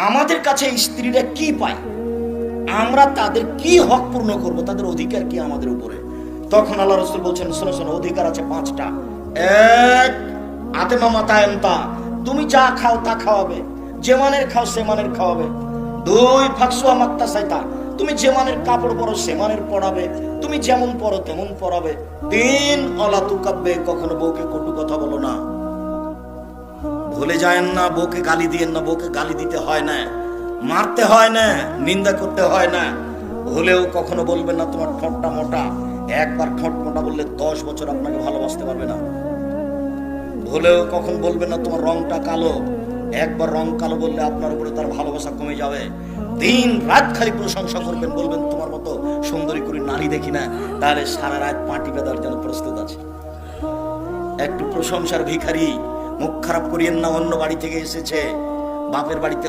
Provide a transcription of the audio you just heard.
আমাদের কাছে স্ত্রীরা কি পায়, আমরা তাদের কি হক পূর্ণ করব, তাদের অধিকার কি আমাদের উপরে। তখন আল্লাহ রাসূল বলছেন, শোনো শোনো, অধিকার আছে 5টা। এক, আতেমা মাতায়ন্তা, তুমি যা খাও তা খাওয়াবে, যে মানের খাও সে মানের খাওয়াবে। 2, ফাকসুয়া মাক্তা সাইতা, তুমি যে মানের কাপড় পরো সে মানের পরাবে, তুমি যেমন পরো তেমন পরাবে। 3, অলা তুকাব্বে, কখনো বউকে কটু কথা বলো না। ভুলে যায়েন না, বউকে গালি দিয়েন না, বউকে গালি দিতে হয় না, মারতে হয় না, নিন্দা করতে হয় না। ভুলেও কখনো বলবেন না তোমার ঠোঁটটা মোটা। একবার ঠোঁট মোটা বললে 10 বছর আপনাকে ভালোবাসতে পারবে না। ভুলেও কখন বলবেন না তোমার রংটা কালো। একবার রং কালো বললে আপনার উপরে তার ভালোবাসা কমে যাবে। দিন রাত খালি প্রশংসা করবেন, বলবেন তোমার মতো সুন্দরী করে নারী দেখি না, তাহলে সারা রাত পাটি বেঁধার জন্য প্রস্তুত আছে। একটু প্রশংসার ভিখারি, মুখ খারাপ করিয়েন না, অন্য বাড়ি থেকে এসেছে, বাপের বাড়িতে